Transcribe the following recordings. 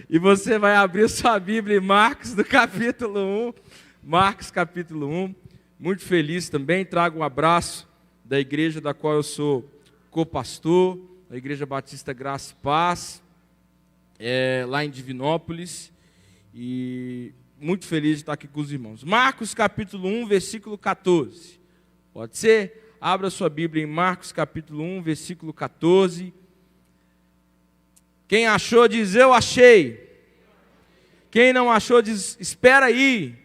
E você vai abrir sua Bíblia em Marcos, do capítulo 1. Marcos, capítulo 1. Muito feliz também. Trago um abraço da igreja da qual eu sou co-pastor, a Igreja Batista Graça e Paz, lá em Divinópolis. E muito feliz de estar aqui com os irmãos. Marcos, capítulo 1, versículo 14. Pode ser? Abra sua Bíblia em Marcos, capítulo 1, versículo 14. Quem achou diz, eu achei. Quem não achou diz, espera aí.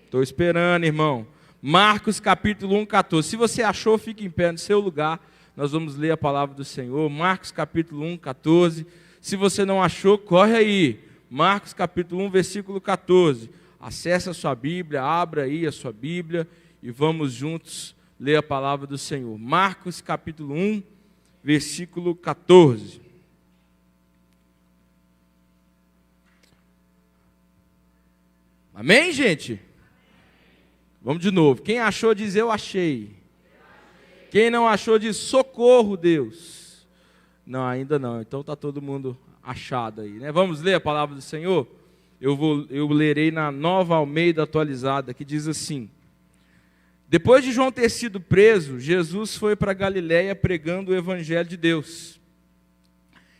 Estou esperando, irmão. Marcos, capítulo 1, 14. Se você achou, fique em pé no seu lugar. Nós vamos ler a palavra do Senhor. Marcos, capítulo 1, 14. Se você não achou, corre aí. Marcos, capítulo 1, versículo 14. Acesse a sua Bíblia, abra aí a sua Bíblia e vamos juntos ler a palavra do Senhor. Marcos, capítulo 1, versículo 14. Amém, gente? Vamos de novo. Quem achou diz, eu achei. Quem não achou diz, socorro, Deus. Não, ainda não. Então está todo mundo achado aí, né? Vamos ler a palavra do Senhor? Eu lerei na Nova Almeida atualizada, que diz assim: depois de João ter sido preso, Jesus foi para Galiléia pregando o evangelho de Deus.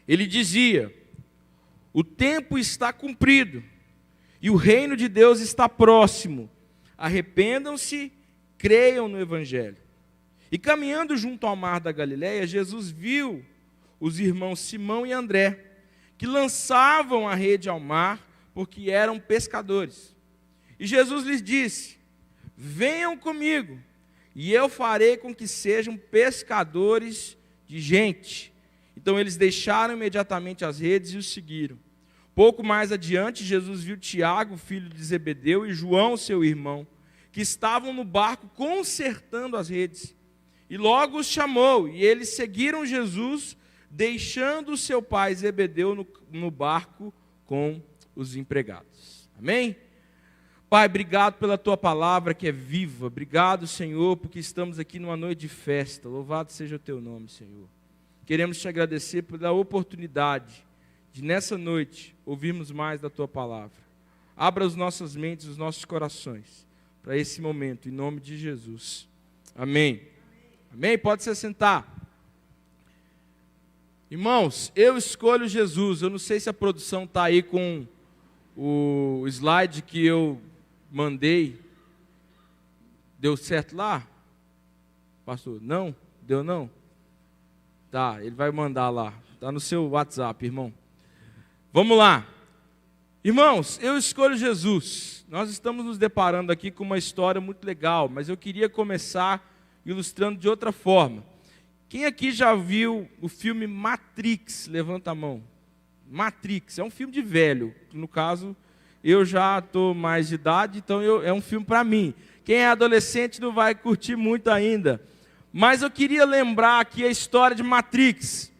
Ele dizia: o tempo está cumprido e o reino de Deus está próximo. Arrependam-se, creiam no evangelho. E caminhando junto ao mar da Galiléia, Jesus viu os irmãos Simão e André, que lançavam a rede ao mar, porque eram pescadores. E Jesus lhes disse: venham comigo, e eu farei com que sejam pescadores de gente. Então eles deixaram imediatamente as redes e os seguiram. Pouco mais adiante, Jesus viu Tiago, filho de Zebedeu, e João, seu irmão, que estavam no barco consertando as redes. E logo os chamou, e eles seguiram Jesus, deixando seu pai Zebedeu no barco com os empregados. Amém? Pai, obrigado pela tua palavra que é viva. Obrigado, Senhor, porque estamos aqui numa noite de festa. Louvado seja o teu nome, Senhor. Queremos te agradecer pela oportunidade de, nessa noite, ouvirmos mais da tua palavra. Abra as nossas mentes, os nossos corações para esse momento, em nome de Jesus. Amém. Amém? Pode se assentar. Irmãos, eu escolho Jesus. Eu não sei se a produção está aí com o slide que eu mandei. Deu certo lá? Pastor, não? Deu não? Tá, ele vai mandar lá. Está no seu WhatsApp, irmão. Vamos lá. Irmãos, eu escolho Jesus. Nós estamos nos deparando aqui com uma história muito legal, mas eu queria começar ilustrando de outra forma. Quem aqui já viu o filme Matrix? Levanta a mão. Matrix, é um filme de velho. No caso, eu já estou mais de idade, então é um filme para mim. Quem é adolescente não vai curtir muito ainda. Mas eu queria lembrar aqui a história de Matrix.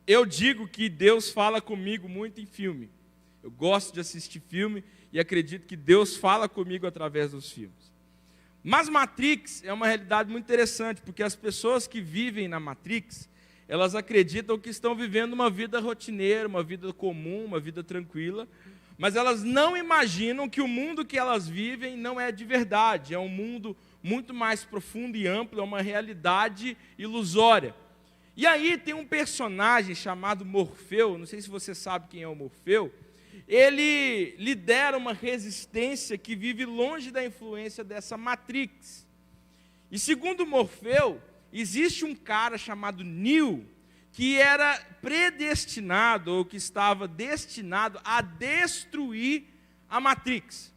Eu digo que Deus fala comigo muito em filme. Eu gosto de assistir filme e acredito que Deus fala comigo através dos filmes. Mas Matrix é uma realidade muito interessante, porque as pessoas que vivem na Matrix, elas acreditam que estão vivendo uma vida rotineira, uma vida comum, uma vida tranquila, mas elas não imaginam que o mundo que elas vivem não é de verdade, é um mundo muito mais profundo e amplo, é uma realidade ilusória. E aí tem um personagem chamado Morfeu, não sei se você sabe quem é o Morfeu. Ele lidera uma resistência que vive longe da influência dessa Matrix. E segundo Morfeu, existe um cara chamado Neo, que era predestinado, ou que estava destinado a destruir a Matrix.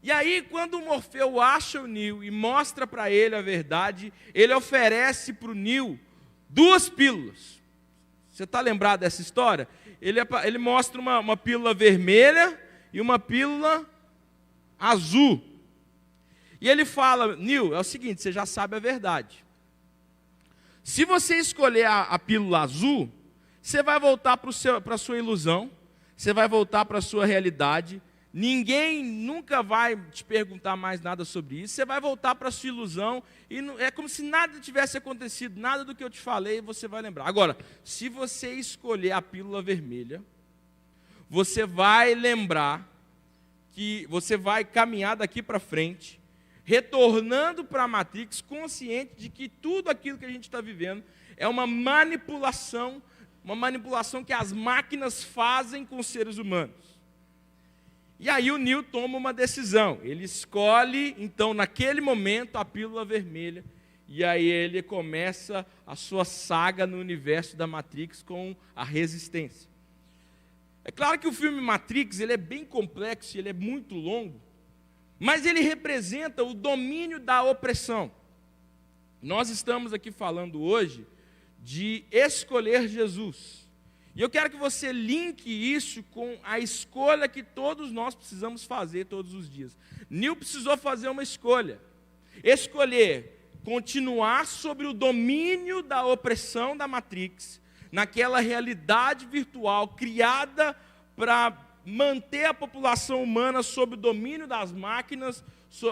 E aí, quando o Morfeu acha o Neo e mostra para ele a verdade, ele oferece para o Neo 2 pílulas. Você está lembrado dessa história? Ele mostra uma pílula vermelha e uma pílula azul. E ele fala: Neo, é o seguinte, você já sabe a verdade. Se você escolher a pílula azul, você vai voltar para a sua ilusão, você vai voltar para a sua realidade, Ninguém nunca vai te perguntar mais nada sobre isso. Você vai voltar para a sua ilusão e é como se nada tivesse acontecido, nada do que eu te falei você vai lembrar. Agora, se você escolher a pílula vermelha, você vai lembrar que você vai caminhar daqui para frente, retornando para a Matrix, consciente de que tudo aquilo que a gente está vivendo é uma manipulação que as máquinas fazem com os seres humanos. E aí o Neo toma uma decisão, ele escolhe, então, naquele momento, a pílula vermelha, e aí ele começa a sua saga no universo da Matrix com a resistência. É claro que o filme Matrix, ele é bem complexo, ele é muito longo, mas ele representa o domínio da opressão. Nós estamos aqui falando hoje de escolher Jesus. E eu quero que você linke isso com a escolha que todos nós precisamos fazer todos os dias. Neo precisou fazer uma escolha. Escolher continuar sobre o domínio da opressão da Matrix, naquela realidade virtual criada para manter a população humana sob o domínio das máquinas,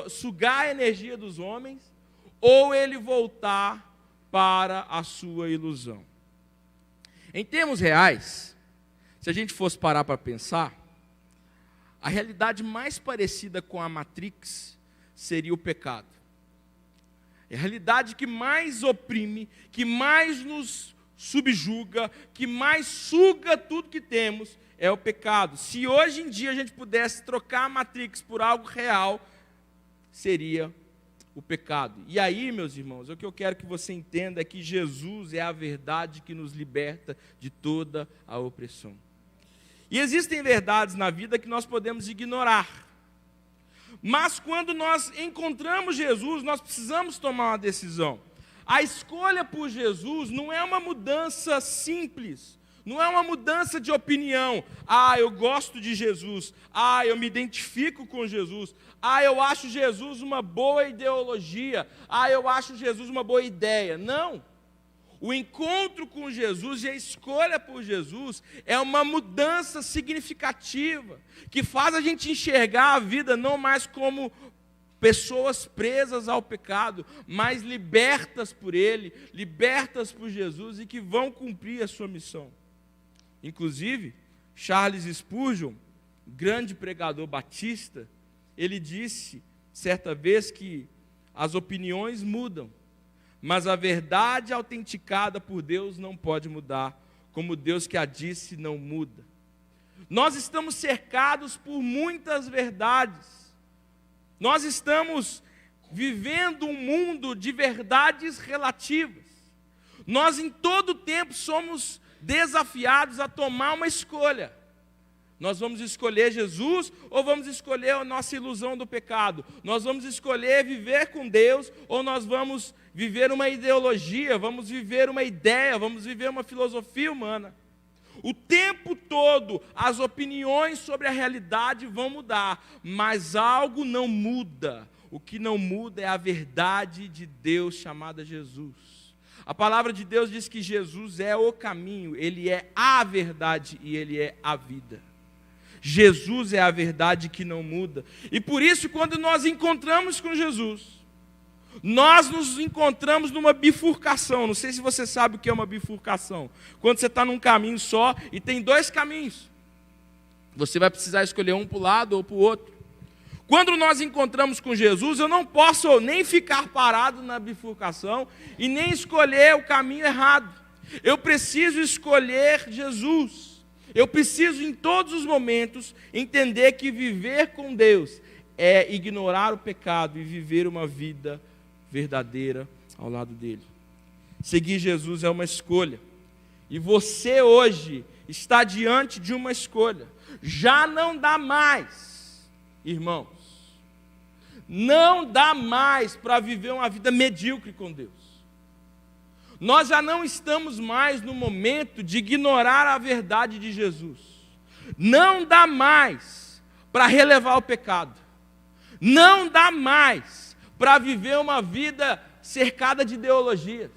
sugar a energia dos homens, ou ele voltar para a sua ilusão. Em termos reais, se a gente fosse parar para pensar, a realidade mais parecida com a Matrix seria o pecado. É a realidade que mais oprime, que mais nos subjuga, que mais suga tudo que temos, é o pecado. Se hoje em dia a gente pudesse trocar a Matrix por algo real, seria o pecado. E aí, meus irmãos, o que eu quero que você entenda é que Jesus é a verdade que nos liberta de toda a opressão. E existem verdades na vida que nós podemos ignorar. Mas quando nós encontramos Jesus, nós precisamos tomar uma decisão. A escolha por Jesus não é uma mudança simples, não é uma mudança de opinião. Eu gosto de Jesus. Eu me identifico com Jesus. Eu acho Jesus uma boa ideologia. Eu acho Jesus uma boa ideia. Não. O encontro com Jesus e a escolha por Jesus é uma mudança significativa, que faz a gente enxergar a vida não mais como pessoas presas ao pecado, mas libertas por Ele, libertas por Jesus e que vão cumprir a sua missão. Inclusive, Charles Spurgeon, grande pregador batista, ele disse certa vez que as opiniões mudam, mas a verdade autenticada por Deus não pode mudar, como Deus que a disse não muda. Nós estamos cercados por muitas verdades. Nós estamos vivendo um mundo de verdades relativas. Nós em todo tempo somos desafiados a tomar uma escolha. Nós vamos escolher Jesus ou vamos escolher a nossa ilusão do pecado? Nós vamos escolher viver com Deus ou nós vamos viver uma ideologia, vamos viver uma ideia, vamos viver uma filosofia humana? O tempo todo as opiniões sobre a realidade vão mudar, mas algo não muda. O que não muda é a verdade de Deus chamada Jesus. A palavra de Deus diz que Jesus é o caminho, Ele é a verdade e Ele é a vida. Jesus é a verdade que não muda. E por isso, quando nós encontramos com Jesus, nós nos encontramos numa bifurcação. Não sei se você sabe o que é uma bifurcação. Quando você está num caminho só e tem dois caminhos, você vai precisar escolher um para o lado ou para o outro. Quando nós encontramos com Jesus, eu não posso nem ficar parado na bifurcação e nem escolher o caminho errado. Eu preciso escolher Jesus. Eu preciso, em todos os momentos, entender que viver com Deus é ignorar o pecado e viver uma vida verdadeira ao lado dele. Seguir Jesus é uma escolha. E você hoje está diante de uma escolha. Já não dá mais, irmãos. Não dá mais para viver uma vida medíocre com Deus. Nós já não estamos mais no momento de ignorar a verdade de Jesus. Não dá mais para relevar o pecado. Não dá mais para viver uma vida cercada de ideologias.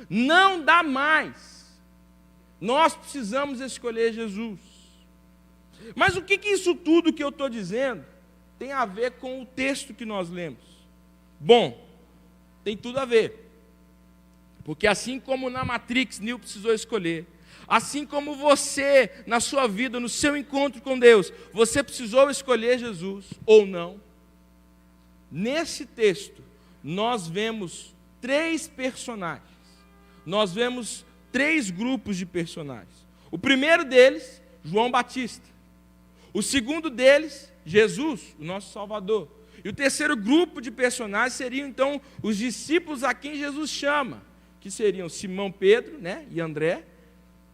Não dá mais. Nós precisamos escolher Jesus. Mas o que isso tudo que eu estou dizendo tem a ver com o texto que nós lemos? Bom, tem tudo a ver. Porque assim como na Matrix, Neo precisou escolher, assim como você, na sua vida, no seu encontro com Deus, você precisou escolher Jesus ou não. Nesse texto, nós vemos 3 personagens. Nós vemos 3 grupos de personagens. O primeiro deles, João Batista. O segundo deles, Jesus, o nosso Salvador. E o terceiro grupo de personagens seriam, então, os discípulos a quem Jesus chama, que seriam Simão Pedro, né, e André,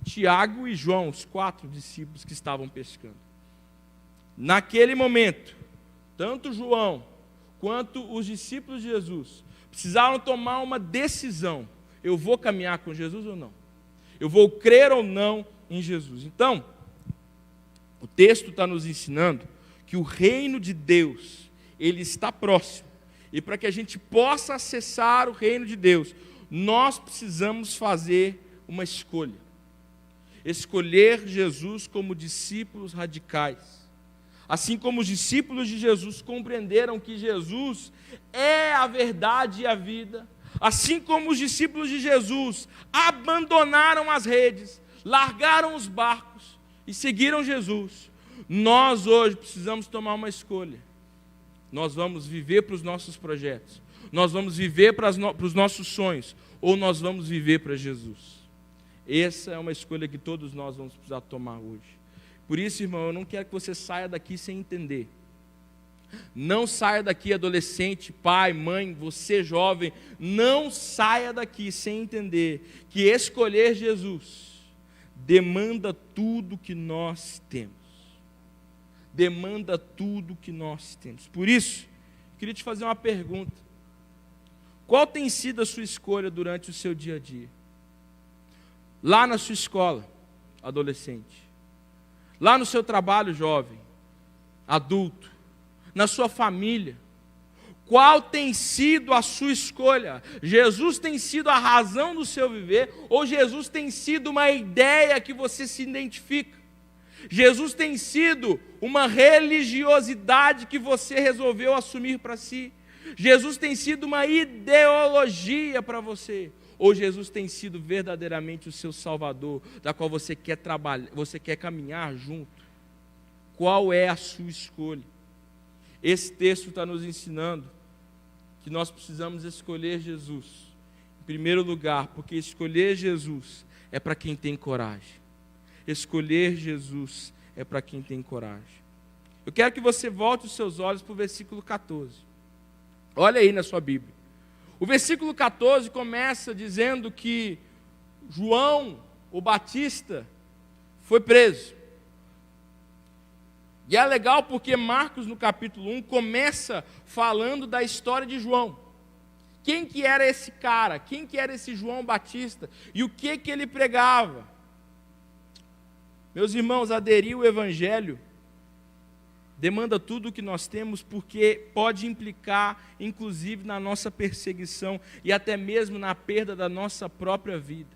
Tiago e João, os 4 discípulos que estavam pescando. Naquele momento, tanto João quanto os discípulos de Jesus precisaram tomar uma decisão. Eu vou caminhar com Jesus ou não? Eu vou crer ou não em Jesus? Então, o texto está nos ensinando que o reino de Deus, ele está próximo. E para que a gente possa acessar o reino de Deus, nós precisamos fazer uma escolha. Escolher Jesus como discípulos radicais. Assim como os discípulos de Jesus compreenderam que Jesus é a verdade e a vida, assim como os discípulos de Jesus abandonaram as redes, largaram os barcos e seguiram Jesus, nós hoje precisamos tomar uma escolha. Nós vamos viver para os nossos projetos, nós vamos viver para os nossos sonhos, ou nós vamos viver para Jesus. Essa é uma escolha que todos nós vamos precisar tomar hoje. Por isso, irmão, eu não quero que você saia daqui sem entender. Não saia daqui, adolescente, pai, mãe, você jovem, não saia daqui sem entender que escolher Jesus demanda tudo que nós temos. Demanda tudo que nós temos. Por isso, eu queria te fazer uma pergunta. Qual tem sido a sua escolha durante o seu dia a dia? Lá na sua escola, adolescente. Lá no seu trabalho, jovem, adulto. Na sua família. Qual tem sido a sua escolha? Jesus tem sido a razão do seu viver? Ou Jesus tem sido uma ideia que você se identifica? Jesus tem sido uma religiosidade que você resolveu assumir para si? Jesus tem sido uma ideologia para você? Ou Jesus tem sido verdadeiramente o seu Salvador, da qual você quer trabalhar, você quer caminhar junto? Qual é a sua escolha? Esse texto está nos ensinando que nós precisamos escolher Jesus. Em primeiro lugar, porque escolher Jesus é para quem tem coragem. Escolher Jesus é para quem tem coragem. Eu quero que você volte os seus olhos para o versículo 14. Olha aí na sua Bíblia. O versículo 14 começa dizendo que João, o Batista, foi preso. E é legal porque Marcos, no capítulo 1, começa falando da história de João. Quem que era esse cara? Quem que era esse João Batista? E o que ele pregava? Meus irmãos, aderir ao Evangelho demanda tudo o que nós temos, porque pode implicar, inclusive, na nossa perseguição e até mesmo na perda da nossa própria vida.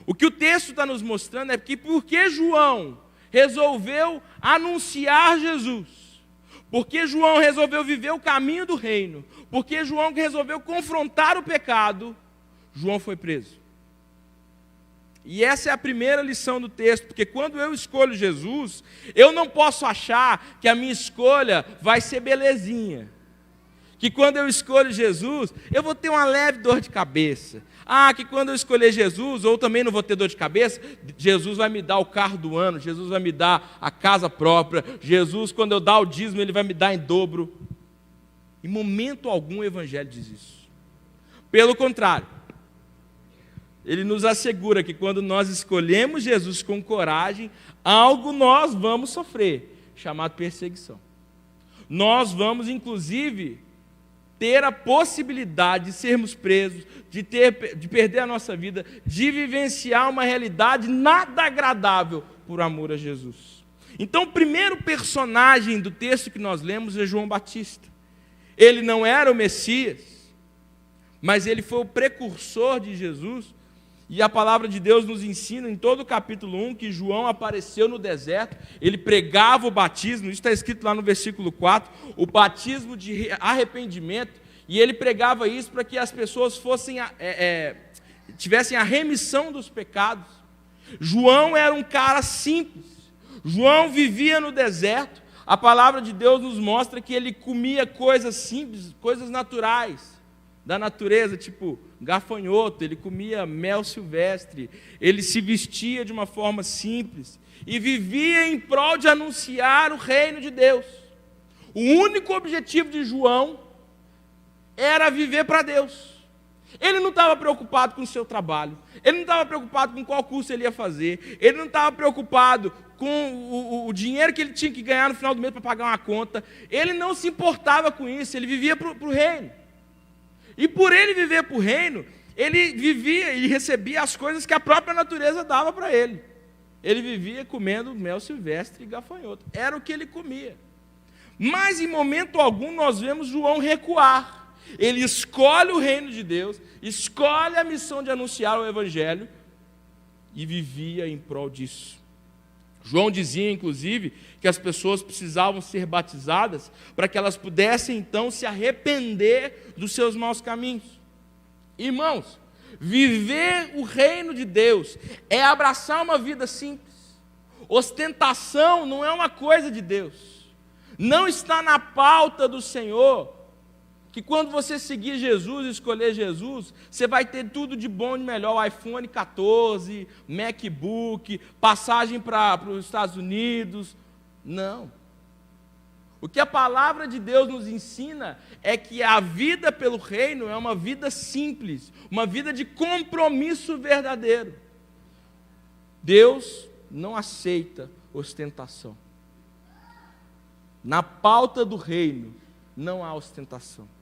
O que o texto está nos mostrando é que porque João resolveu anunciar Jesus, porque João resolveu viver o caminho do reino, porque João resolveu confrontar o pecado, João foi preso. E essa é a primeira lição do texto, porque quando eu escolho Jesus, eu não posso achar que a minha escolha vai ser belezinha. Que quando eu escolho Jesus, eu vou ter uma leve dor de cabeça. Que quando eu escolher Jesus, ou também não vou ter dor de cabeça, Jesus vai me dar o carro do ano, Jesus vai me dar a casa própria, Jesus, quando eu dar o dízimo, Ele vai me dar em dobro. Em momento algum o Evangelho diz isso. Pelo contrário, Ele nos assegura que quando nós escolhemos Jesus com coragem, algo nós vamos sofrer, chamado perseguição. Nós vamos, inclusive, ter a possibilidade de sermos presos, de perder a nossa vida, de vivenciar uma realidade nada agradável por amor a Jesus. Então, o primeiro personagem do texto que nós lemos é João Batista. Ele não era o Messias, mas ele foi o precursor de Jesus. E a palavra de Deus nos ensina em todo o capítulo 1 que João apareceu no deserto, ele pregava o batismo, isso está escrito lá no versículo 4, o batismo de arrependimento, e ele pregava isso para que as pessoas tivessem a remissão dos pecados. João era um cara simples, João vivia no deserto, a palavra de Deus nos mostra que ele comia coisas simples, coisas naturais, da natureza, tipo gafanhoto, ele comia mel silvestre, ele se vestia de uma forma simples e vivia em prol de anunciar o reino de Deus. O único objetivo de João era viver para Deus. Ele não estava preocupado com o seu trabalho, ele não estava preocupado com qual curso ele ia fazer, ele não estava preocupado com o dinheiro que ele tinha que ganhar no final do mês para pagar uma conta, ele não se importava com isso, ele vivia para o reino. E por ele viver para o reino, ele vivia e recebia as coisas que a própria natureza dava para ele. Ele vivia comendo mel silvestre e gafanhoto, era o que ele comia. Mas em momento algum nós vemos João recuar. Ele escolhe o reino de Deus, escolhe a missão de anunciar o evangelho e vivia em prol disso. João dizia, inclusive, que as pessoas precisavam ser batizadas para que elas pudessem, então, se arrepender dos seus maus caminhos. Irmãos, viver o reino de Deus é abraçar uma vida simples. Ostentação não é uma coisa de Deus. Não está na pauta do Senhor que quando você seguir Jesus, escolher Jesus, você vai ter tudo de bom e de melhor, iPhone 14, MacBook, passagem para os Estados Unidos. Não. O que a palavra de Deus nos ensina é que a vida pelo reino é uma vida simples, uma vida de compromisso verdadeiro. Deus não aceita ostentação. Na pauta do reino não há ostentação.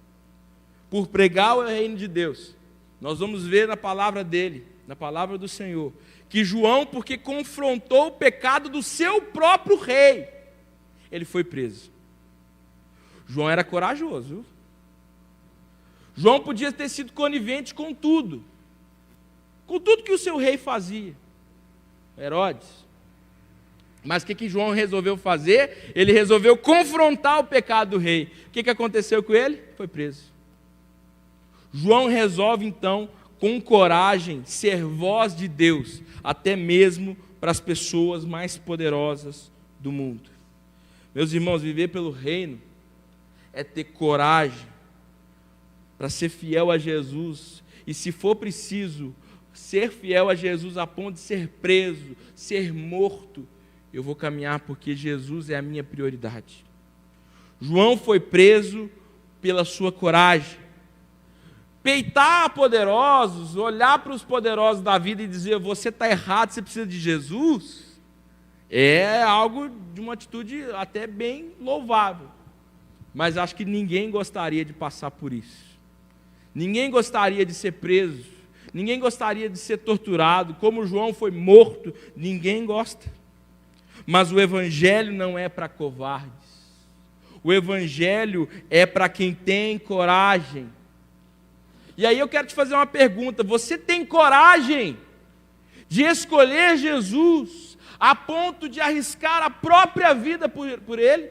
Por pregar o reino de Deus, nós vamos ver na palavra dele, na palavra do Senhor, que João, porque confrontou o pecado do seu próprio rei, ele foi preso. João era corajoso, viu? João podia ter sido conivente com tudo que o seu rei fazia, Herodes. Mas o que João resolveu fazer? Ele resolveu confrontar o pecado do rei. O que aconteceu com ele? Foi preso. João resolve, então, com coragem, ser voz de Deus, até mesmo para as pessoas mais poderosas do mundo. Meus irmãos, viver pelo reino é ter coragem para ser fiel a Jesus, e se for preciso, ser fiel a Jesus a ponto de ser preso, ser morto, eu vou caminhar porque Jesus é a minha prioridade. João foi preso pela sua coragem. Peitar poderosos, olhar para os poderosos da vida e dizer, você está errado, você precisa de Jesus, é algo de uma atitude até bem louvável. Mas acho que ninguém gostaria de passar por isso. Ninguém gostaria de ser preso, ninguém gostaria de ser torturado, como João foi morto, ninguém gosta. Mas o evangelho não é para covardes. O evangelho é para quem tem coragem. E aí eu quero te fazer uma pergunta: você tem coragem de escolher Jesus a ponto de arriscar a própria vida por Ele?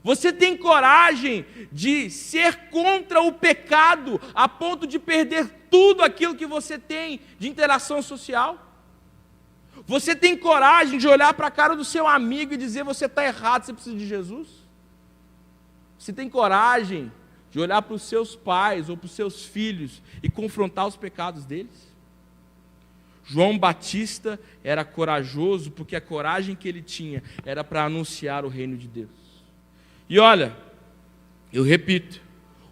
Você tem coragem de ser contra o pecado a ponto de perder tudo aquilo que você tem de interação social? Você tem coragem de olhar para a cara do seu amigo e dizer, você está errado, você precisa de Jesus? Você tem coragem de olhar para os seus pais ou para os seus filhos e confrontar os pecados deles? João Batista era corajoso porque a coragem que ele tinha era para anunciar o reino de Deus. E olha, eu repito,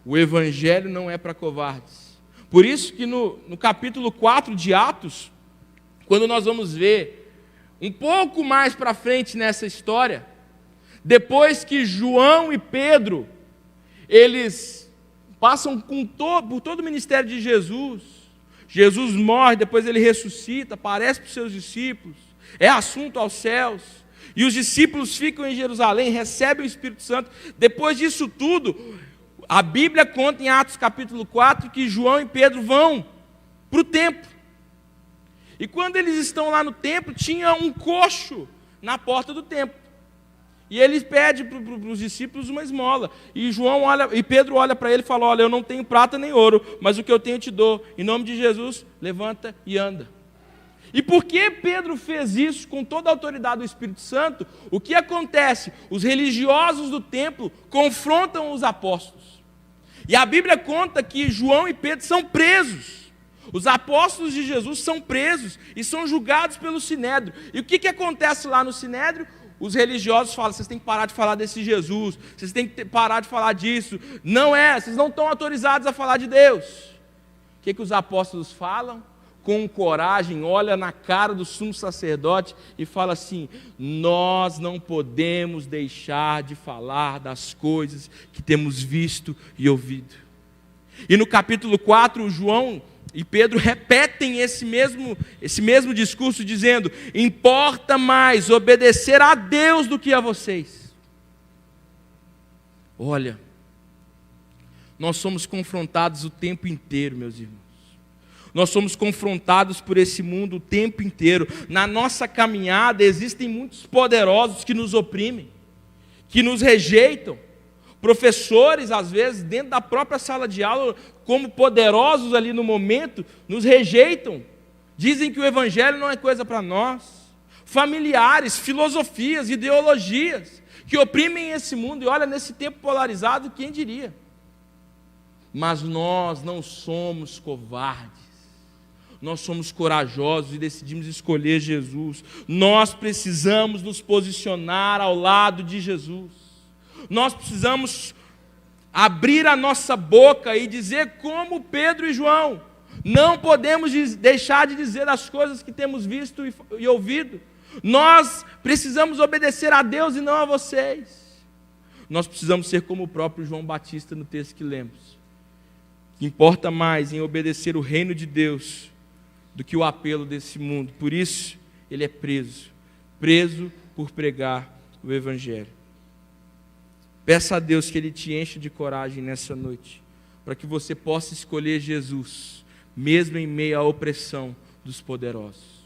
o evangelho não é para covardes. Por isso que no capítulo 4 de Atos, quando nós vamos ver um pouco mais para frente nessa história, depois que João e Pedro, eles passam por todo o ministério de Jesus, Jesus morre, depois ele ressuscita, aparece para os seus discípulos, é assunto aos céus, e os discípulos ficam em Jerusalém, recebem o Espírito Santo. Depois disso tudo, a Bíblia conta em Atos capítulo 4 que João e Pedro vão para o templo. E quando eles estão lá no templo, tinha um coxo na porta do templo. E ele pede para os discípulos uma esmola. E Pedro olha para ele e fala: olha, eu não tenho prata nem ouro, mas o que eu tenho eu te dou. Em nome de Jesus, levanta e anda. E porque Pedro fez isso com toda a autoridade do Espírito Santo, o que acontece? Os religiosos do templo confrontam os apóstolos. E a Bíblia conta que João e Pedro são presos. Os apóstolos de Jesus são presos e são julgados pelo Sinédrio. E o que acontece lá no Sinédrio? Os religiosos falam: vocês têm que parar de falar desse Jesus, vocês têm que parar de falar disso. Vocês não estão autorizados a falar de Deus. O que os apóstolos falam? Com coragem, olha na cara do sumo sacerdote e fala assim: nós não podemos deixar de falar das coisas que temos visto e ouvido. E no capítulo 4, João e Pedro repetem esse mesmo discurso, dizendo: importa mais obedecer a Deus do que a vocês. Olha, nós somos confrontados o tempo inteiro, meus irmãos. Nós somos confrontados por esse mundo o tempo inteiro. Na nossa caminhada existem muitos poderosos que nos oprimem, que nos rejeitam. Professores, às vezes, dentro da própria sala de aula, como poderosos ali no momento, nos rejeitam. Dizem que o Evangelho não é coisa para nós. Familiares, filosofias, ideologias, que oprimem esse mundo. E olha, nesse tempo polarizado, quem diria? Mas nós não somos covardes. Nós somos corajosos e decidimos escolher Jesus. Nós precisamos nos posicionar ao lado de Jesus. Nós precisamos abrir a nossa boca e dizer como Pedro e João: não podemos deixar de dizer as coisas que temos visto e ouvido. Nós precisamos obedecer a Deus e não a vocês. Nós precisamos ser como o próprio João Batista no texto que lemos. Importa mais em obedecer o reino de Deus do que o apelo desse mundo. Por isso, ele é preso por pregar o Evangelho. Peça a Deus que Ele te encha de coragem nessa noite, para que você possa escolher Jesus, mesmo em meio à opressão dos poderosos.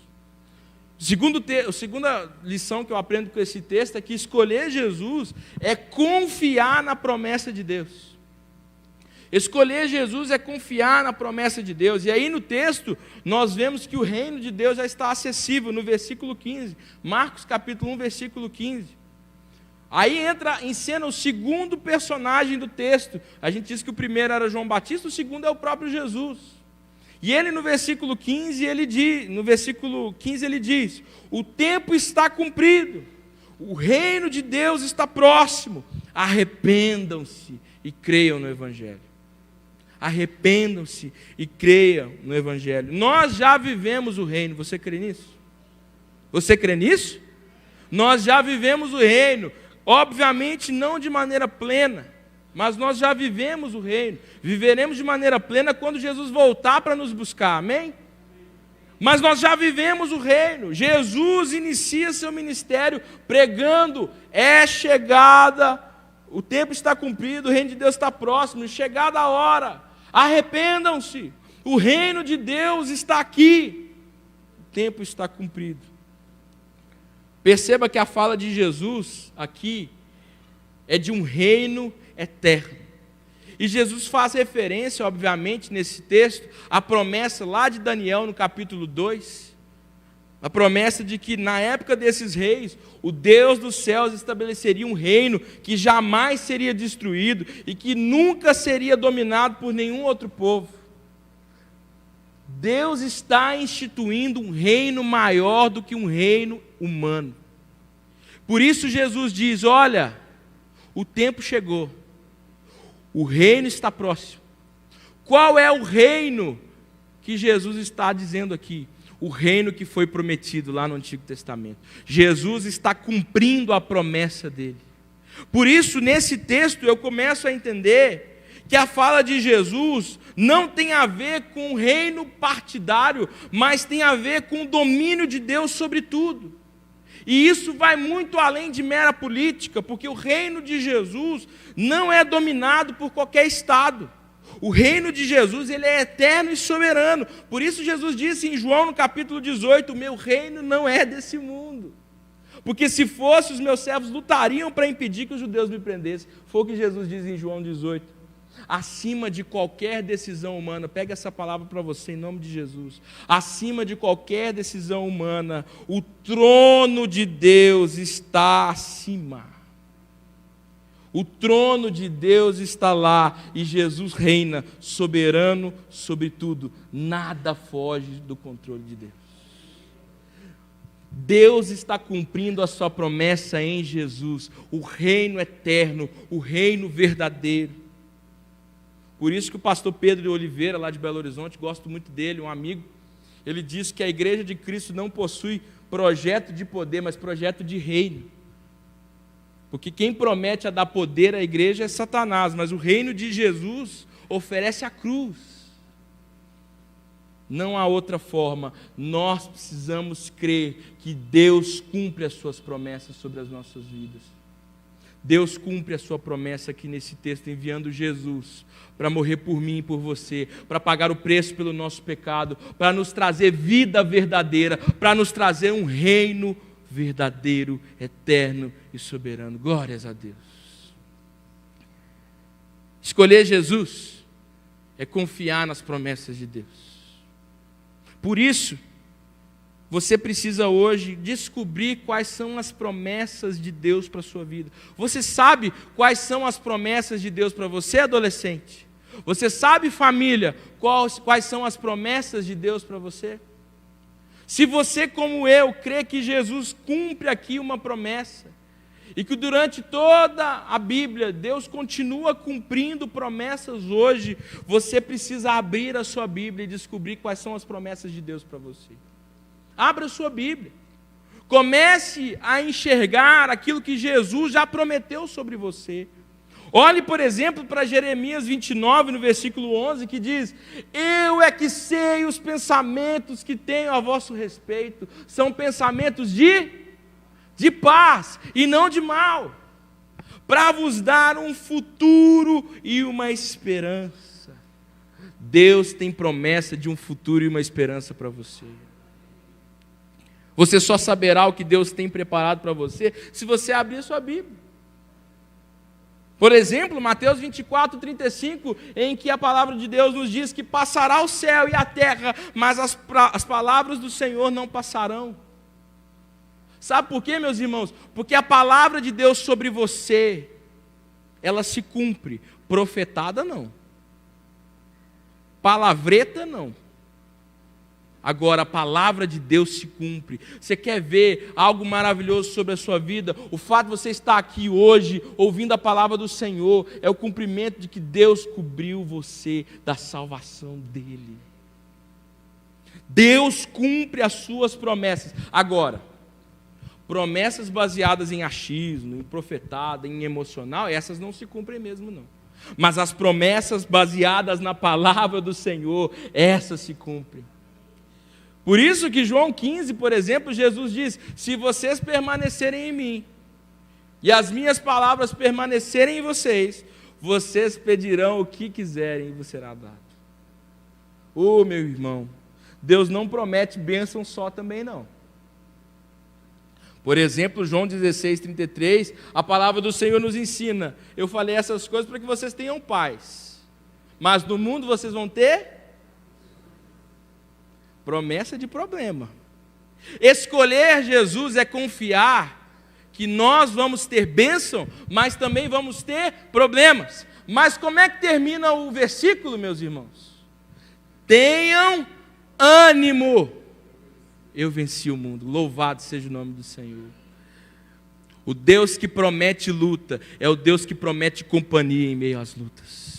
A segunda lição que eu aprendo com esse texto é que escolher Jesus é confiar na promessa de Deus. Escolher Jesus é confiar na promessa de Deus. E aí no texto, nós vemos que o reino de Deus já está acessível, no versículo 15. Marcos capítulo 1, versículo 15. Aí entra em cena o segundo personagem do texto. A gente diz que o primeiro era João Batista, o segundo é o próprio Jesus. E ele no versículo 15, ele diz: o tempo está cumprido, o reino de Deus está próximo, arrependam-se e creiam no Evangelho. Arrependam-se e creiam no Evangelho. Nós já vivemos o reino, você crê nisso? Você crê nisso? Nós já vivemos o reino, obviamente não de maneira plena, mas nós já vivemos o reino. Viveremos de maneira plena quando Jesus voltar para nos buscar, amém? Mas nós já vivemos o reino. Jesus inicia seu ministério pregando: é chegada, o tempo está cumprido, o reino de Deus está próximo, chegada a hora. Arrependam-se, o reino de Deus está aqui, o tempo está cumprido. Perceba que a fala de Jesus aqui é de um reino eterno. E Jesus faz referência, obviamente, nesse texto, à promessa lá de Daniel, no capítulo 2, a promessa de que na época desses reis, o Deus dos céus estabeleceria um reino que jamais seria destruído e que nunca seria dominado por nenhum outro povo. Deus está instituindo um reino maior do que um reino humano. Por isso Jesus diz: olha, o tempo chegou, o reino está próximo. Qual é o reino que Jesus está dizendo aqui? O reino que foi prometido lá no Antigo Testamento. Jesus está cumprindo a promessa dele. Por isso, nesse texto, eu começo a entender que a fala de Jesus não tem a ver com o reino partidário, mas tem a ver com o domínio de Deus sobre tudo. E isso vai muito além de mera política, porque o reino de Jesus não é dominado por qualquer estado. O reino de Jesus, ele é eterno e soberano. Por isso Jesus disse em João, no capítulo 18, o meu reino não é desse mundo. Porque se fosse, os meus servos lutariam para impedir que os judeus me prendessem. Foi o que Jesus diz em João 18. Acima de qualquer decisão humana, pega essa palavra para você em nome de Jesus. Acima de qualquer decisão humana, o trono de Deus está acima. O trono de Deus está lá e Jesus reina soberano sobre tudo. Nada foge do controle de Deus. Deus está cumprindo a sua promessa em Jesus, o reino eterno, o reino verdadeiro. Por isso que o pastor Pedro de Oliveira, lá de Belo Horizonte, gosto muito dele, um amigo, ele diz que a igreja de Cristo não possui projeto de poder, mas projeto de reino. Porque quem promete a dar poder à igreja é Satanás, mas o reino de Jesus oferece a cruz. Não há outra forma. Nós precisamos crer que Deus cumpre as suas promessas sobre as nossas vidas. Deus cumpre a sua promessa aqui nesse texto, enviando Jesus para morrer por mim e por você, para pagar o preço pelo nosso pecado, para nos trazer vida verdadeira, para nos trazer um reino verdadeiro, eterno e soberano. Glórias a Deus. Escolher Jesus é confiar nas promessas de Deus. Por isso, você precisa hoje descobrir quais são as promessas de Deus para a sua vida. Você sabe quais são as promessas de Deus para você, adolescente? Você sabe, família, quais são as promessas de Deus para você? Se você, como eu, crê que Jesus cumpre aqui uma promessa, e que durante toda a Bíblia, Deus continua cumprindo promessas hoje, você precisa abrir a sua Bíblia e descobrir quais são as promessas de Deus para você. Abra a sua Bíblia. Comece a enxergar aquilo que Jesus já prometeu sobre você. Olhe, por exemplo, para Jeremias 29, no versículo 11, que diz: eu é que sei os pensamentos que tenho a vosso respeito, são pensamentos de paz e não de mal, para vos dar um futuro e uma esperança. Deus tem promessa de um futuro e uma esperança para você. Você só saberá o que Deus tem preparado para você se você abrir a sua Bíblia. Por exemplo, Mateus 24, 35, em que a palavra de Deus nos diz que passará o céu e a terra, mas as palavras do Senhor não passarão. Sabe por quê, meus irmãos? Porque a palavra de Deus sobre você, ela se cumpre. Profetada não. Palavreta não. Agora, a palavra de Deus se cumpre. Você quer ver algo maravilhoso sobre a sua vida? O fato de você estar aqui hoje, ouvindo a palavra do Senhor, é o cumprimento de que Deus cobriu você da salvação dEle. Deus cumpre as suas promessas. Agora, promessas baseadas em achismo, em profetada, em emocional, essas não se cumprem mesmo, não. Mas as promessas baseadas na palavra do Senhor, essas se cumprem. Por isso que João 15, por exemplo, Jesus diz: se vocês permanecerem em mim, e as minhas palavras permanecerem em vocês, vocês pedirão o que quiserem e vos será dado. Ô, meu irmão, Deus não promete bênção só também não. Por exemplo, João 16, 33, a palavra do Senhor nos ensina: eu falei essas coisas para que vocês tenham paz, mas no mundo vocês vão ter promessa de problema. Escolher Jesus é confiar que nós vamos ter bênção, mas também vamos ter problemas. Mas como é que termina o versículo, meus irmãos? Tenham ânimo, eu venci o mundo. Louvado seja o nome do Senhor. O Deus que promete luta é o Deus que promete companhia em meio às lutas.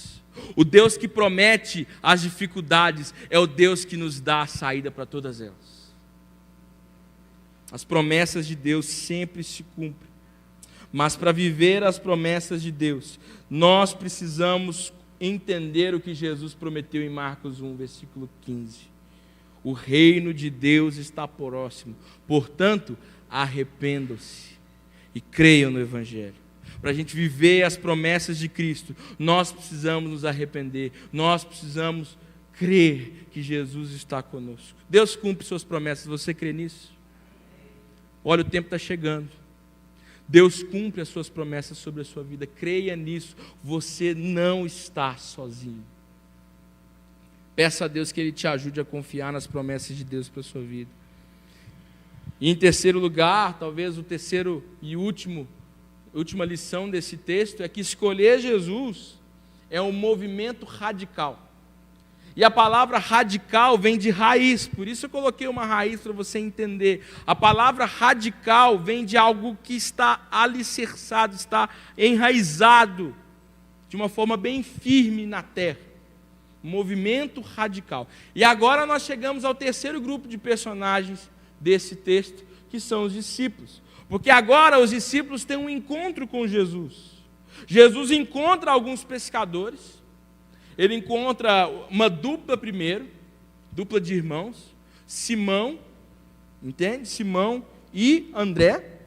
O Deus que promete as dificuldades é o Deus que nos dá a saída para todas elas. As promessas de Deus sempre se cumprem. Mas para viver as promessas de Deus, nós precisamos entender o que Jesus prometeu em Marcos 1, versículo 15. O reino de Deus está próximo. Portanto, arrependam-se e creiam no Evangelho. para a gente viver as promessas de Cristo, nós precisamos nos arrepender, nós precisamos crer que Jesus está conosco. Deus cumpre suas promessas, você crê nisso? Olha, o tempo está chegando. Deus cumpre as suas promessas sobre a sua vida, creia nisso, você não está sozinho. Peça a Deus que Ele te ajude a confiar nas promessas de Deus para a sua vida. E em terceiro lugar, talvez o terceiro e última lição desse texto é que escolher Jesus é um movimento radical. E a palavra radical vem de raiz, por isso eu coloquei uma raiz para você entender. A palavra radical vem de algo que está alicerçado, está enraizado, de uma forma bem firme na terra. Movimento radical. E agora nós chegamos ao terceiro grupo de personagens desse texto, que são os discípulos. Porque agora os discípulos têm um encontro com Jesus. Jesus encontra alguns pescadores. Ele encontra uma dupla primeiro, dupla de irmãos, Simão, entende? Simão e André.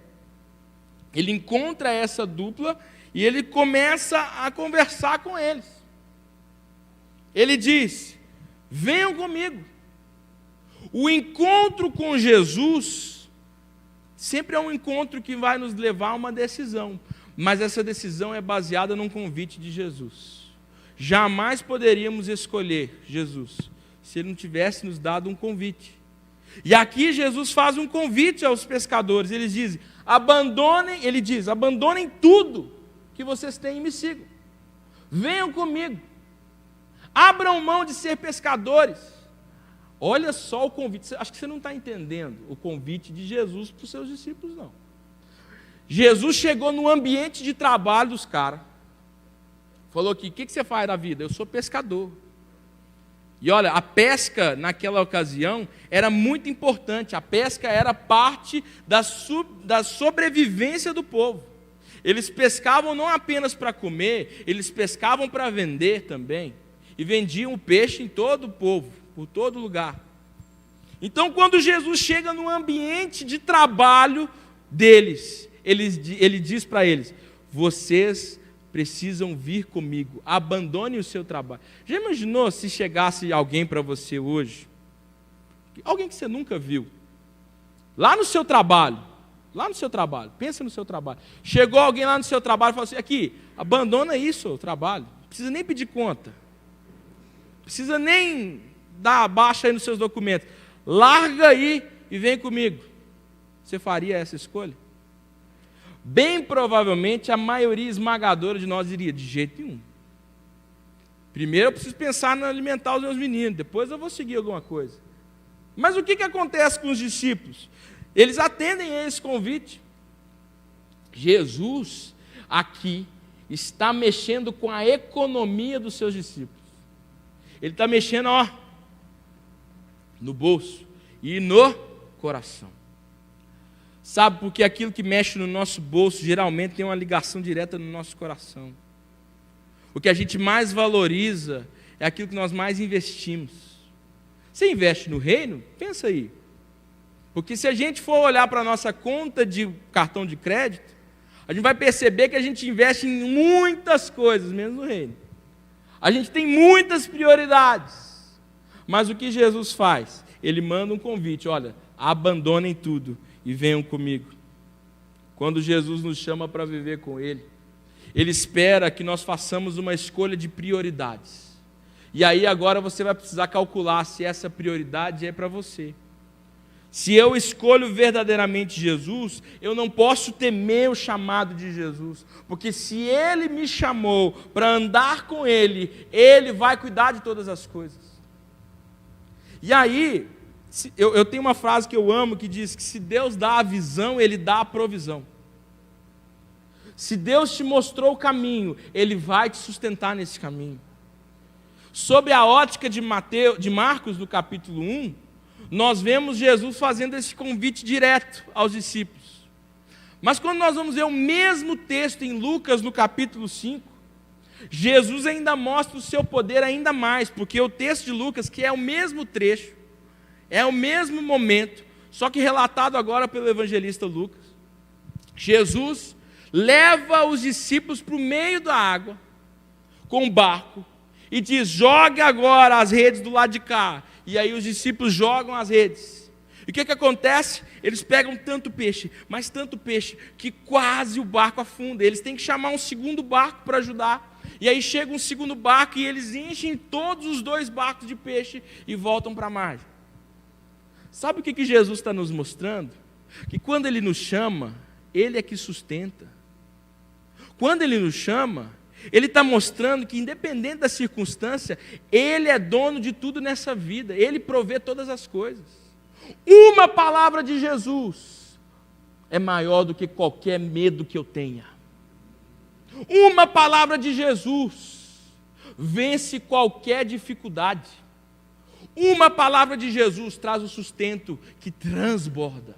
Ele encontra essa dupla e ele começa a conversar com eles. Ele diz: venham comigo. O encontro com Jesus sempre é um encontro que vai nos levar a uma decisão, mas essa decisão é baseada num convite de Jesus. Jamais poderíamos escolher Jesus se Ele não tivesse nos dado um convite. E aqui Jesus faz um convite aos pescadores. Ele diz: abandonem tudo que vocês têm e me sigam. Venham comigo. Abram mão de ser pescadores. Olha só o convite. Acho que você não está entendendo o convite de Jesus para os seus discípulos, não. Jesus chegou no ambiente de trabalho dos caras. Falou aqui: o que você faz da vida? Eu sou pescador. E olha, a pesca naquela ocasião era muito importante. A pesca era parte da sobrevivência do povo. Eles pescavam não apenas para comer, eles pescavam para vender também. E vendiam o peixe em todo o povo, por todo lugar. Então, quando Jesus chega no ambiente de trabalho deles, ele diz para eles: vocês precisam vir comigo, abandonem o seu trabalho. Já imaginou se chegasse alguém para você hoje, alguém que você nunca viu, lá no seu trabalho, pensa no seu trabalho, chegou alguém lá no seu trabalho e falou assim: aqui, abandona isso, o trabalho, não precisa nem pedir conta, não precisa nem dar baixa aí nos seus documentos, larga aí e vem comigo. Você faria essa escolha? Bem provavelmente a maioria esmagadora de nós diria: de jeito nenhum. Primeiro eu preciso pensar em alimentar os meus meninos, depois eu vou seguir alguma coisa. Mas o que acontece com os discípulos? Eles atendem a esse convite. Jesus aqui está mexendo com a economia dos seus discípulos. Ele está mexendo, no bolso e no coração. Sabe, porque aquilo que mexe no nosso bolso geralmente tem uma ligação direta no nosso coração. O que a gente mais valoriza é aquilo que nós mais investimos. Você investe no reino? Pensa aí. Porque se a gente for olhar para a nossa conta de cartão de crédito, a gente vai perceber que a gente investe em muitas coisas, menos no reino. A gente tem muitas prioridades. Mas o que Jesus faz? Ele manda um convite: olha, abandonem tudo e venham comigo. Quando Jesus nos chama para viver com Ele, Ele espera que nós façamos uma escolha de prioridades. E aí agora você vai precisar calcular se essa prioridade é para você. Se eu escolho verdadeiramente Jesus, eu não posso temer o chamado de Jesus, porque se Ele me chamou para andar com Ele, Ele vai cuidar de todas as coisas. E aí, eu tenho uma frase que eu amo, que diz que se Deus dá a visão, Ele dá a provisão. Se Deus te mostrou o caminho, Ele vai te sustentar nesse caminho. Sob a ótica de Marcos, no capítulo 1, nós vemos Jesus fazendo esse convite direto aos discípulos. Mas quando nós vamos ver o mesmo texto em Lucas, no capítulo 5, Jesus ainda mostra o seu poder ainda mais, porque o texto de Lucas, que é o mesmo trecho, é o mesmo momento, só que relatado agora pelo evangelista Lucas. Jesus leva os discípulos para o meio da água, com o barco, e diz: jogue agora as redes do lado de cá. E aí os discípulos jogam as redes. E o que acontece? Eles pegam tanto peixe, mas tanto peixe, que quase o barco afunda. Eles têm que chamar um segundo barco para ajudar. E aí chega um segundo barco e eles enchem todos os 2 barcos de peixe e voltam para a margem. Sabe o que Jesus está nos mostrando? Que quando Ele nos chama, Ele é que sustenta. Quando Ele nos chama, Ele está mostrando que, independente da circunstância, Ele é dono de tudo nessa vida. Ele provê todas as coisas. Uma palavra de Jesus é maior do que qualquer medo que eu tenha. Uma palavra de Jesus vence qualquer dificuldade. Uma palavra de Jesus traz o sustento que transborda.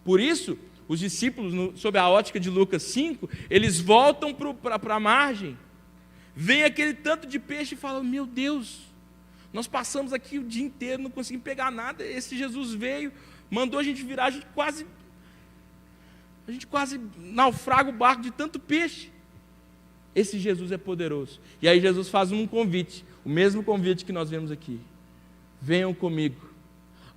Por isso, os discípulos, sob a ótica de Lucas 5, eles voltam para a margem, vem aquele tanto de peixe e falam: meu Deus, nós passamos aqui o dia inteiro, não conseguimos pegar nada, esse Jesus veio, mandou a gente virar, a gente quase naufraga o barco de tanto peixe. Esse Jesus é poderoso. E aí Jesus faz um convite, o mesmo convite que nós vemos aqui: venham comigo,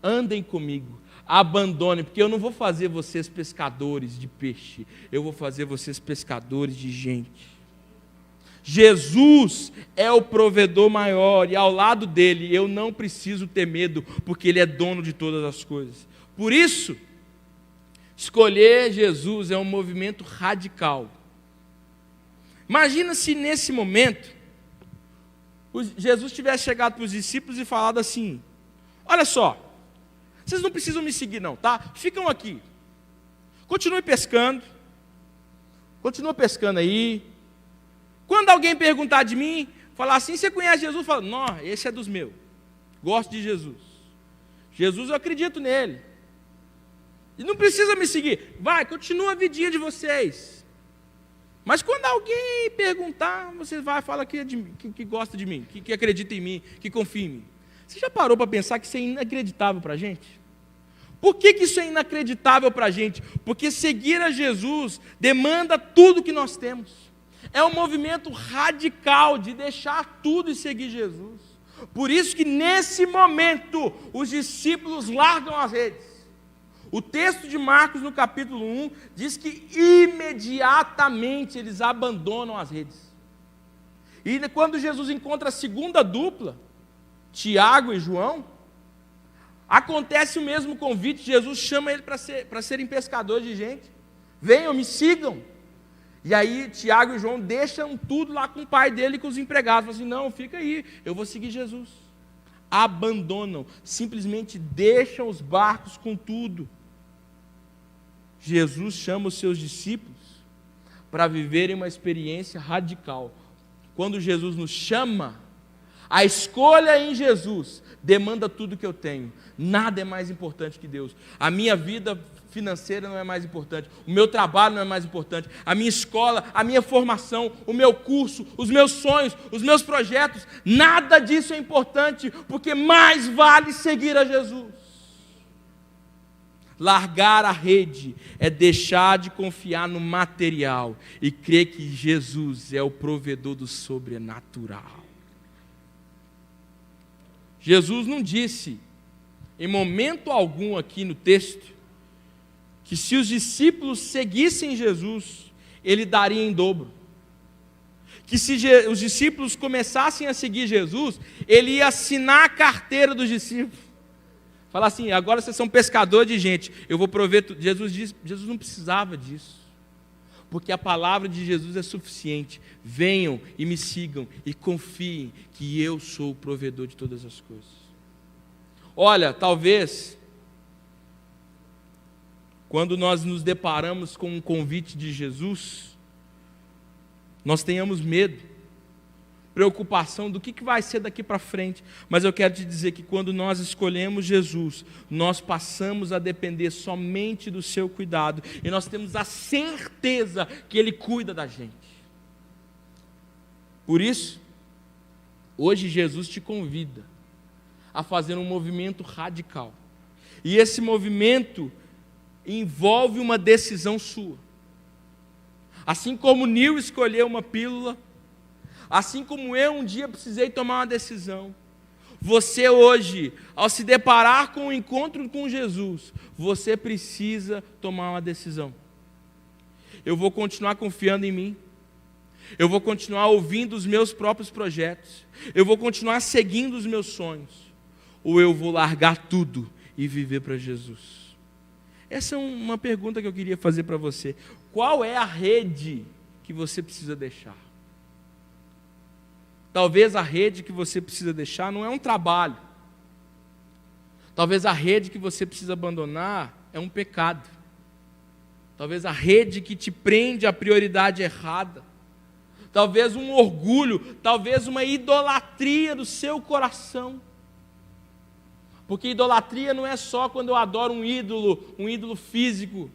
andem comigo, abandonem, porque eu não vou fazer vocês pescadores de peixe, eu vou fazer vocês pescadores de gente. Jesus é o provedor maior, e ao lado dele eu não preciso ter medo, porque Ele é dono de todas as coisas. Por isso, escolher Jesus é um movimento radical. Imagina se nesse momento Jesus tivesse chegado para os discípulos e falado assim: olha só, vocês não precisam me seguir não, tá? Ficam aqui, continuem pescando, continua pescando aí. Quando alguém perguntar de mim, falar assim: você conhece Jesus? Fala: não, esse é dos meus, gosto de Jesus. Jesus, eu acredito nele. E não precisa me seguir. Vai, continua a vidinha de vocês. Mas quando alguém perguntar, você vai e fala que gosta de mim, que acredita em mim, que confia em mim. Você já parou para pensar que isso é inacreditável para a gente? Por que isso é inacreditável para a gente? Porque seguir a Jesus demanda tudo que nós temos. É um movimento radical de deixar tudo e seguir Jesus. Por isso que nesse momento os discípulos largam as redes. O texto de Marcos, no capítulo 1, diz que imediatamente eles abandonam as redes. E quando Jesus encontra a segunda dupla, Tiago e João, acontece o mesmo convite. Jesus chama ele para serem pescadores de gente. Venham, me sigam. E aí Tiago e João deixam tudo lá com o pai dele e com os empregados. Falam assim: não, fica aí, eu vou seguir Jesus. Abandonam, simplesmente deixam os barcos com tudo. Jesus chama os seus discípulos para viverem uma experiência radical. Quando Jesus nos chama, a escolha em Jesus demanda tudo que eu tenho. Nada é mais importante que Deus. A minha vida financeira não é mais importante, o meu trabalho não é mais importante, a minha escola, a minha formação, o meu curso, os meus sonhos, os meus projetos, nada disso é importante, porque mais vale seguir a Jesus. Largar a rede é deixar de confiar no material e crer que Jesus é o provedor do sobrenatural. Jesus não disse, em momento algum aqui no texto, que se os discípulos seguissem Jesus, Ele daria em dobro. Que se os discípulos começassem a seguir Jesus, Ele ia assinar a carteira dos discípulos. Falar assim: agora vocês são pescadores de gente, eu vou prover tudo. Jesus não precisava disso. Porque a palavra de Jesus é suficiente. Venham e me sigam e confiem que eu sou o provedor de todas as coisas. Olha, talvez, quando nós nos deparamos com um convite de Jesus, nós tenhamos medo, preocupação do que vai ser daqui para frente. Mas eu quero te dizer que quando nós escolhemos Jesus, nós passamos a depender somente do seu cuidado, e nós temos a certeza que Ele cuida da gente. Por isso, hoje Jesus te convida a fazer um movimento radical, e esse movimento envolve uma decisão sua. Assim como Neil escolheu uma pílula, assim como eu um dia precisei tomar uma decisão, você hoje, ao se deparar com o encontro com Jesus, você precisa tomar uma decisão. Eu vou continuar confiando em mim, eu vou continuar ouvindo os meus próprios projetos, eu vou continuar seguindo os meus sonhos, ou eu vou largar tudo e viver para Jesus? Essa é uma pergunta que eu queria fazer para você. Qual é a rede que você precisa deixar? Talvez a rede que você precisa deixar não é um trabalho. Talvez a rede que você precisa abandonar é um pecado. Talvez a rede que te prende à prioridade errada. Talvez um orgulho, talvez uma idolatria do seu coração. Porque idolatria não é só quando eu adoro um ídolo físico.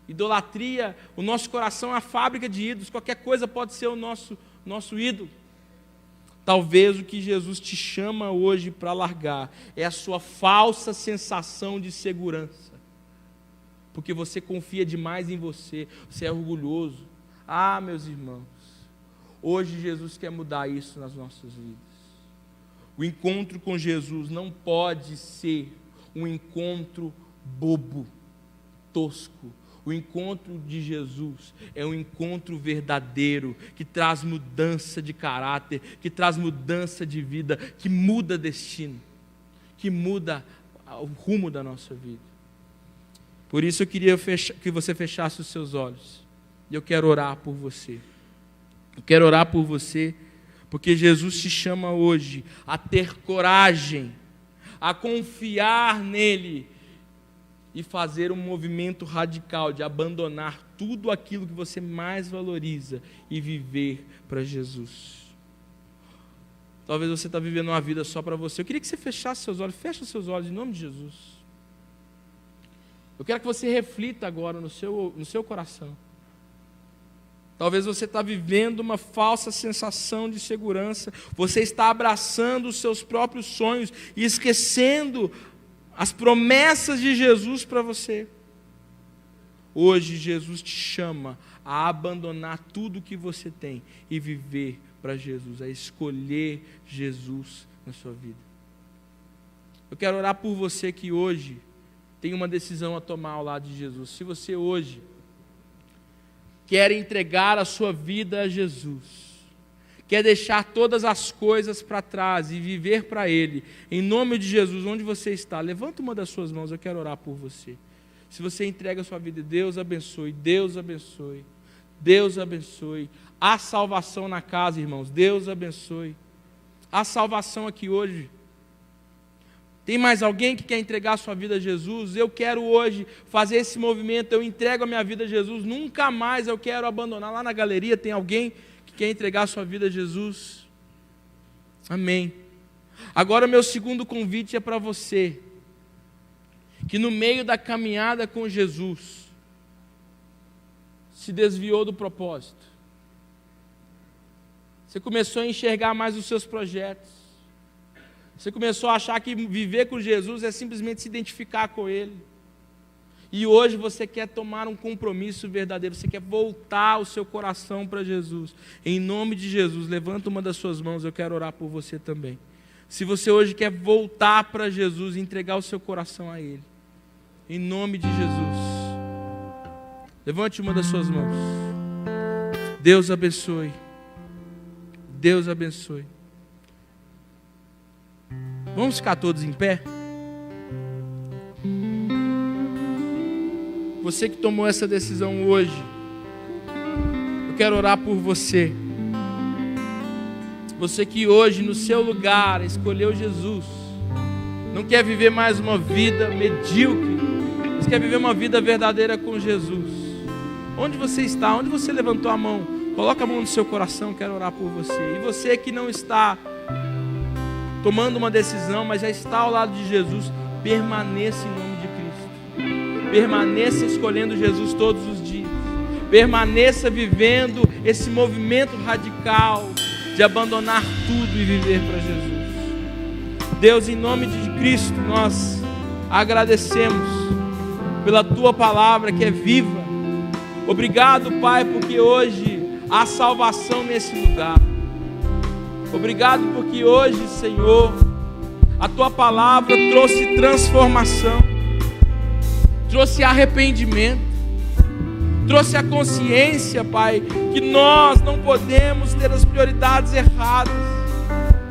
Idolatria, o nosso coração é a fábrica de ídolos, qualquer coisa pode ser o nosso ídolo. Talvez o que Jesus te chama hoje para largar é a sua falsa sensação de segurança. Porque você confia demais em você, você é orgulhoso. Ah, meus irmãos, hoje Jesus quer mudar isso nas nossas vidas. O encontro com Jesus não pode ser um encontro bobo, tosco. O encontro de Jesus é um encontro verdadeiro, que traz mudança de caráter, que traz mudança de vida, que muda destino, que muda o rumo da nossa vida. Por isso eu queria que você fechasse os seus olhos. E eu quero orar por você. Eu quero orar por você, porque Jesus te chama hoje a ter coragem, a confiar nele e fazer um movimento radical de abandonar tudo aquilo que você mais valoriza e viver para Jesus. Talvez você está vivendo uma vida só para você. Eu queria que você fechasse seus olhos. Feche os seus olhos em nome de Jesus. Eu quero que você reflita agora no seu coração. Talvez você está vivendo uma falsa sensação de segurança. Você está abraçando os seus próprios sonhos e esquecendo as promessas de Jesus para você. Hoje Jesus te chama a abandonar tudo o que você tem e viver para Jesus, a escolher Jesus na sua vida. Eu quero orar por você que hoje tem uma decisão a tomar ao lado de Jesus. Se você hoje quer entregar a sua vida a Jesus, quer deixar todas as coisas para trás e viver para Ele, em nome de Jesus, onde você está, levanta uma das suas mãos, eu quero orar por você. Se você entrega a sua vida, Deus abençoe, Deus abençoe, Deus abençoe. Há salvação na casa, irmãos, Deus abençoe. Há salvação aqui hoje. Tem mais alguém que quer entregar a sua vida a Jesus? Eu quero hoje fazer esse movimento, eu entrego a minha vida a Jesus, nunca mais eu quero abandonar. Lá na galeria tem alguém que quer entregar a sua vida a Jesus? Amém. Agora meu segundo convite é para você, que no meio da caminhada com Jesus, se desviou do propósito. Você começou a enxergar mais os seus projetos. Você começou a achar que viver com Jesus é simplesmente se identificar com Ele. E hoje você quer tomar um compromisso verdadeiro, você quer voltar o seu coração para Jesus. Em nome de Jesus, levanta uma das suas mãos, eu quero orar por você também. Se você hoje quer voltar para Jesus e entregar o seu coração a Ele, em nome de Jesus, levante uma das suas mãos. Deus abençoe. Deus abençoe. Vamos ficar todos em pé? Você que tomou essa decisão hoje, eu quero orar por você. Você que hoje no seu lugar escolheu Jesus, não quer viver mais uma vida medíocre, mas quer viver uma vida verdadeira com Jesus. Onde você está? Onde você levantou a mão? Coloca a mão no seu coração, quero orar por você. E você que não está tomando uma decisão, mas já está ao lado de Jesus, permaneça em nome de Cristo. Permaneça escolhendo Jesus todos os dias. Permaneça vivendo esse movimento radical de abandonar tudo e viver para Jesus. Deus, em nome de Cristo, nós agradecemos pela Tua palavra que é viva. Obrigado, Pai, porque hoje há salvação nesse lugar. Obrigado porque hoje, Senhor, a Tua palavra trouxe transformação, trouxe arrependimento, trouxe a consciência, Pai, que nós não podemos ter as prioridades erradas,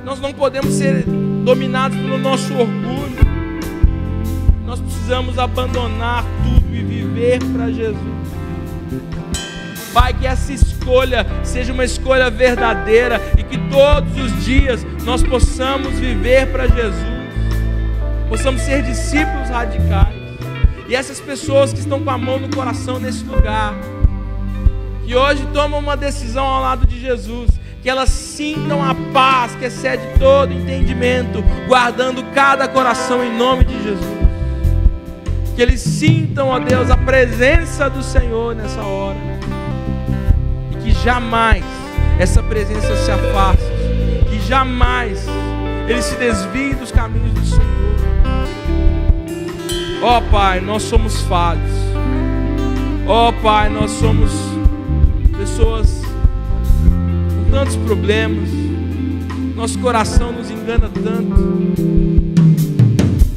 nós não podemos ser dominados pelo nosso orgulho, nós precisamos abandonar tudo e viver para Jesus. Pai, que essa escolha seja uma escolha verdadeira e que todos os dias nós possamos viver para Jesus, possamos ser discípulos radicais. E essas pessoas que estão com a mão no coração nesse lugar, que hoje tomam uma decisão ao lado de Jesus, que elas sintam a paz que excede todo entendimento, guardando cada coração em nome de Jesus. Que eles sintam, ó Deus, a presença do Senhor nessa hora. Que jamais essa presença se afaste, que jamais ele se desvie dos caminhos do Senhor. Ó Pai, nós somos falhos. Ó Pai, nós somos pessoas com tantos problemas, nosso coração nos engana tanto.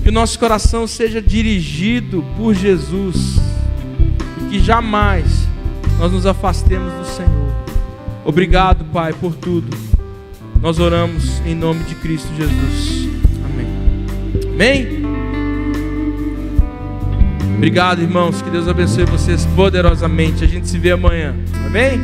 Que o nosso coração seja dirigido por Jesus e que jamais nós nos afastemos do Senhor. Obrigado, Pai, por tudo. Nós oramos em nome de Cristo Jesus. Amém. Amém? Obrigado, irmãos. Que Deus abençoe vocês poderosamente. A gente se vê amanhã. Amém?